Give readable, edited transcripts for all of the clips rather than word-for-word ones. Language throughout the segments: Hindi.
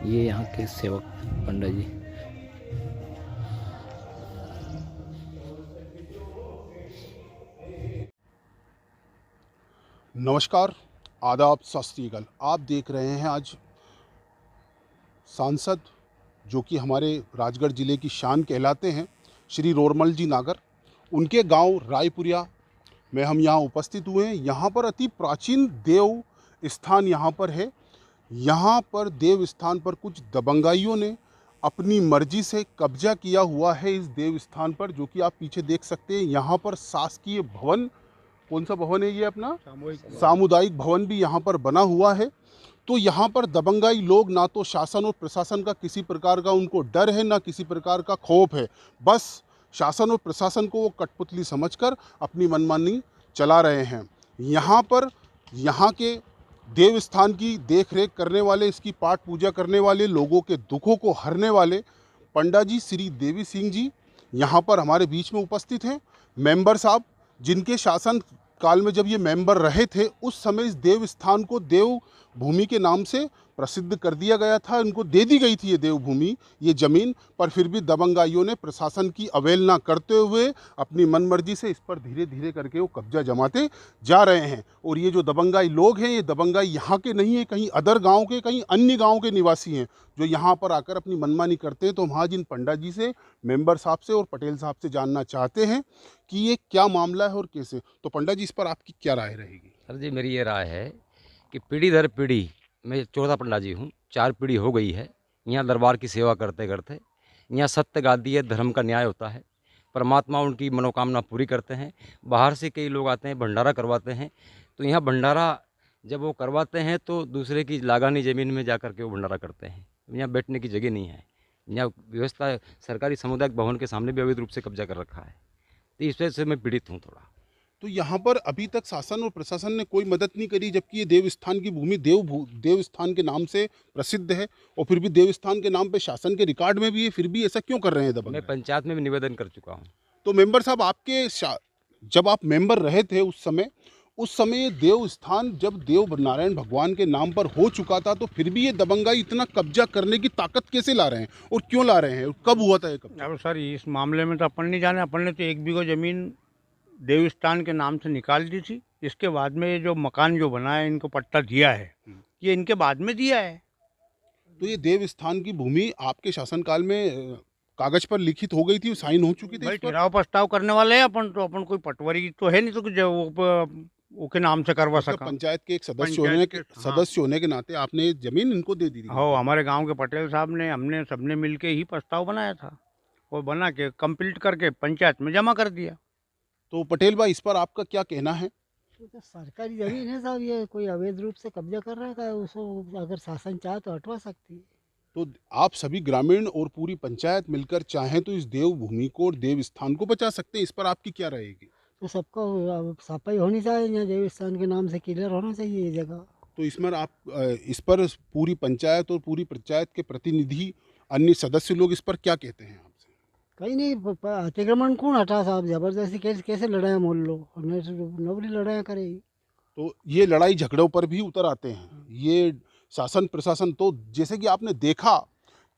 ये यहाँ के सेवक पंडित जी। नमस्कार, आदाब, सत श्री अकाल। आप देख रहे हैं आज सांसद जो कि हमारे राजगढ़ ज़िले की शान कहलाते हैं, श्री रोरमल जी नागर, उनके गांव रायपुरिया में हम यहाँ उपस्थित हुए हैं। यहाँ पर अति प्राचीन देव स्थान यहाँ पर है। यहाँ पर देव स्थान पर कुछ दबंगाइयों ने अपनी मर्जी से कब्जा किया हुआ है इस देव स्थान पर, जो कि आप पीछे देख सकते हैं। यहाँ पर शासकीय भवन, कौन सा भवन है ये अपना? सामुदायिक भवन भी यहाँ पर बना हुआ है। तो यहाँ पर दबंगाई लोग ना तो शासन और प्रशासन का किसी प्रकार का उनको डर है, ना किसी प्रकार का खौफ है। बस शासन और प्रशासन को वो कठपुतली समझकर अपनी मनमानी चला रहे हैं। यहाँ पर यहाँ के देव स्थान की देख रेख करने वाले, इसकी पाठ पूजा करने वाले, लोगों के दुखों को हरने वाले पंडा जी श्री देवी सिंह जी यहाँ पर हमारे बीच में उपस्थित हैं। मेंबर साहब, जिनके शासन काल में जब ये मेंबर रहे थे, उस समय इस देव स्थान को देव भूमि के नाम से प्रसिद्ध कर दिया गया था। इनको दे दी गई थी ये देव भूमि, ये ज़मीन, पर फिर भी दबंगाइयों ने प्रशासन की अवहेलना करते हुए अपनी मनमर्जी से इस पर धीरे धीरे करके वो कब्जा जमाते जा रहे हैं। और ये जो दबंगाई लोग हैं, ये दबंगाई यहाँ के नहीं है, कहीं अदर गाँव के, कहीं अन्य गाँव के निवासी हैं जो यहाँ पर आकर अपनी मनमानी करते हैं। तो हम आज इन पंडा जी से, मेंबर साहब से और पटेल साहब से जानना चाहते हैं कि ये क्या मामला है और कैसे। तो पंडा जी, इस पर आपकी क्या राय रहेगी? सर जी, मेरी ये राय है कि पीढ़ी दर पीढ़ी, मैं चौथा पंडा जी हूँ, 4 पीढ़ी हो गई है यहाँ दरबार की सेवा करते करते। यहाँ सत्य गादी है, धर्म का न्याय होता है, परमात्मा उनकी मनोकामना पूरी करते हैं। बाहर से कई लोग आते हैं, भंडारा करवाते हैं। तो यहाँ भंडारा जब वो करवाते हैं तो दूसरे की लागानी ज़मीन में जा कर के वो भंडारा करते हैं। यहाँ बैठने की जगह नहीं है। यहाँ व्यवस्था सरकारी सामुदायिक भवन के सामने भी अवैध रूप से कब्जा कर रखा है। तो इस वजह से मैं पीड़ित हूँ थोड़ा। तो यहाँ पर अभी तक शासन और प्रशासन ने कोई मदद नहीं करी, जबकि ये देव स्थान की भूमि देव स्थान के नाम से प्रसिद्ध है, और फिर भी देव स्थान के नाम पे शासन के रिकॉर्ड में भी है, फिर भी ऐसा क्यों कर रहे हैं दबंग? मैं पंचायत में भी निवेदन कर चुका हूँ। तो मेंबर साहब, आपके जब आप मेंबर रहे थे उस समय ये देव स्थान जब देव नारायण भगवान के नाम पर हो चुका था, तो फिर भी ये दबंगाई इतना कब्जा करने की ताकत कैसे ला रहे हैं और क्यों ला रहे हैं? कब हुआ था ये कब्जा? अब सर, इस मामले में तो अपन नहीं जाने। अपन ने तो 1 बीघा ज़मीन देवस्थान के नाम से निकाल दी थी। इसके बाद में ये जो मकान जो बना है, इनको पट्टा दिया है, ये इनके बाद में दिया है। तो ये देव स्थान की भूमि आपके शासनकाल में कागज पर लिखित हो गई थी, साइन हो चुकी थी भाई, इस पर? ठहराव प्रस्ताव करने वाले हैं अपन, तो अपन कोई पटवारी तो है नहीं तो कि जो वो के नाम से करवा मतलब सका। पंचायत के एक सदस्य हाँ। होने के नाते आपने ये जमीन इनको दे दी थी? हो, हमारे गांव के पटेल साहब ने, हमने सबने मिलके ही प्रस्ताव बनाया था, और बना के कंप्लीट करके पंचायत में जमा कर दिया। तो पटेल भाई, इस पर आपका क्या कहना है? तो सरकारी जमीन है साहब, ये कोई अवैध रूप से कब्जा कर रहा है, उसको अगर शासन चाहे तो हटवा सकती है। तो आप सभी ग्रामीण और पूरी पंचायत मिलकर चाहें तो इस देव भूमि को और देव स्थान को बचा सकते हैं। इस पर आपकी क्या रहेगी? तो सबका सफाई होनी चाहिए, यहाँ देवस्थान के नाम से क्लियर होना चाहिए ये जगह। तो इसमें आप इस पर पूरी पंचायत और पूरी पंचायत के प्रतिनिधि, अन्य सदस्य लोग इस पर क्या कहते हैं आपसे? कहीं नहीं, अतिक्रमण कौन हटा साहब? जबरदस्ती कैसे लड़ाई मोल लो, नौकरी लड़ाई करेगी। तो ये लड़ाई झगड़ों पर भी उतर आते हैं? ये शासन प्रशासन, तो जैसे कि आपने देखा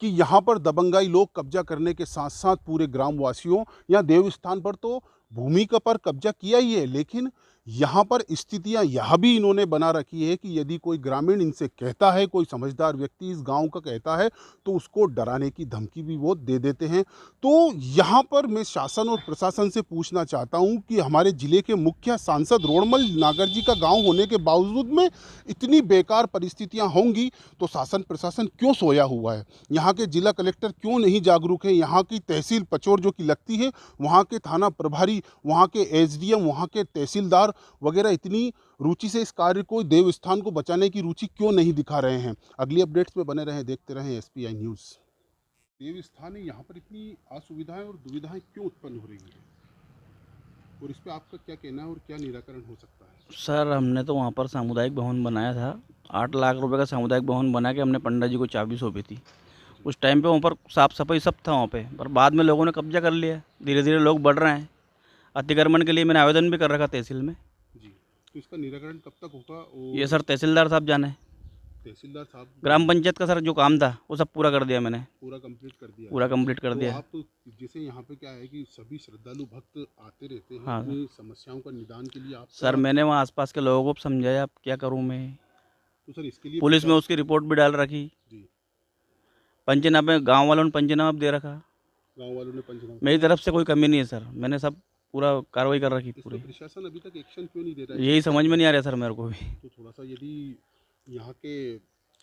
कि यहाँ पर दबंगाई लोग कब्जा करने के साथ साथ पूरे ग्रामवासियों या देवस्थान पर तो भूमि का पर कब्जा किया ही है, लेकिन यहाँ पर स्थितियाँ यह भी इन्होंने बना रखी है कि यदि कोई ग्रामीण इनसे कहता है, कोई समझदार व्यक्ति इस गांव का कहता है, तो उसको डराने की धमकी भी वो दे देते हैं। तो यहाँ पर मैं शासन और प्रशासन से पूछना चाहता हूँ कि हमारे ज़िले के मुख्य सांसद रोड़मल नागर जी का गाँव होने के बावजूद में इतनी बेकार परिस्थितियाँ होंगी तो शासन प्रशासन क्यों सोया हुआ है? यहाँ के जिला कलेक्टर क्यों नहीं जागरूक है? यहाँ की तहसील पचौर जो कि लगती है, वहाँ के थाना प्रभारी, वहाँ के एसडीएम, वहाँ के तहसीलदार वगैरह इतनी रुचि से इस कार्य को, देवस्थान को बचाने की रुचि क्यों नहीं दिखा रहे हैं? अगली अपडेट्स में बने रहें, देखते रहें SPI न्यूज़। देवस्थान है, यहाँ पर इतनी असुविधाएं और दुविधाएं क्यों उत्पन्न हो रही हैं, और इस पर आपका क्या कहना है और क्या निराकरण हो सकता है? सर, हमने तो वहाँ पर सामुदायिक भवन बनाया था। 8 लाख रुपए का सामुदायिक भवन बना के हमने पंडित जी को चाबी सौंपी थी। उस टाइम पे वहाँ पर साफ़ सफाई सब था वहाँ पे, पर बाद में लोगों ने कब्जा कर लिया। धीरे धीरे लोग बढ़ रहे हैं। अतिक्रमण के लिए मैंने आवेदन भी कर रखा तहसील में। जी, तो इसका निराकरण कब तक होगा? और ये सर तहसीलदार साहब जाने। तहसीलदार साहब ग्राम पंचायत का सर जो काम था वो सब पूरा कर दिया मैंने। पूरा कंप्लीट कर दिया? पूरा कंप्लीट कर तो दिया। आप जैसे यहाँ पे क्या है कि सभी श्रद्धालु भक्त आते रहते हैं, हाँ। अपनी समस्याओं का निदान के लिए आप सर मैंने वहाँ आसपास के लोगों को समझाया, अब क्या करूँ मैं। तो सर इसके लिए पुलिस में उसकी रिपोर्ट भी डाल रखी। जी, पंचनामे गाँव वालों ने पंचनामा दे रखा। गाँव वालों ने पंचनामा, मेरी तरफ से कोई कमी नहीं है सर, मैंने सब पूरा कार्रवाई कर रखी इस पर पूरी। प्रशासन अभी तक एक्शन क्यों नहीं दे रहा है? यही समझ में नहीं आ रहा सर मेरे को भी। तो थोड़ा सा यदि यहाँ के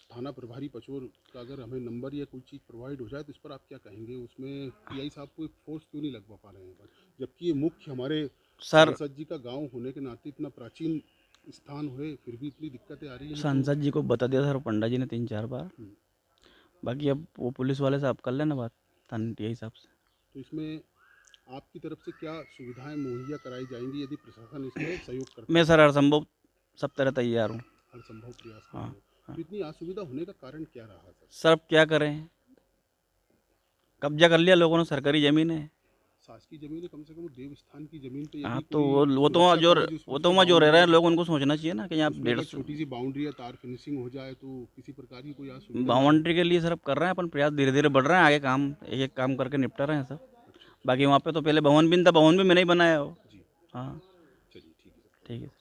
थाना प्रभारी पचौर का अगर हमें नंबर या कोई चीज़ प्रोवाइड हो जाए तो इस पर आप क्या कहेंगे? उसमें PI साहब को फोर्स क्यों नहीं लगवा पा रहे हैं, जबकि ये मुख्य हमारे सर सांसद जी का गांव होने के नाते इतना प्राचीन स्थान हुए फिर भी इतनी दिक्कतें आ रही हैं? सांसद जी को बता दिया सर पंडित जी ने 3-4 बार। बाकी अब वो पुलिस वाले से आप कर लेना बात थाना TI साहब से। तो इसमें आपकी तरफ से क्या सुविधाएं मुहैया कराई जाएंगी यदि प्रशासन इसमें सहयोग करता मैं सर हर संभव सब तरह तैयार हूँ। हर संभव प्रयास हाँ, करेंगे? तो इतनी असुविधा होने का कारण क्या रहा सर? सर अब क्या करें, कब्जा कर लिया लोगों ने, सरकारी ज़मीन है। शासकीय जमीन है, कम से कम देवस्थान की जमीन पे हाँ यदि तो कोई वो तो वहाँ सुरक्षा जो कवच वो तो वहाँ जो रह रहे हैं लोग, उनको सोचना चाहिए ना कि यहाँ उसमें अगर 150 छोटी सी बाउंड्री या तार फिनिशिंग हो जाए तो किसी प्रकार की कोई असुविधा? बाउंड्री के लिए सर अब कर रहे हैं अपन प्रयास, धीरे धीरे बढ़ रहे हैं आगे, काम एक एक काम करके निपटा रहे हैं सब। बाकी वहाँ पे तो पहले भवन भी नहीं था, भवन भी मैंने ही बनाया हो। जी, हाँ चलिए ठीक है। ठीक है।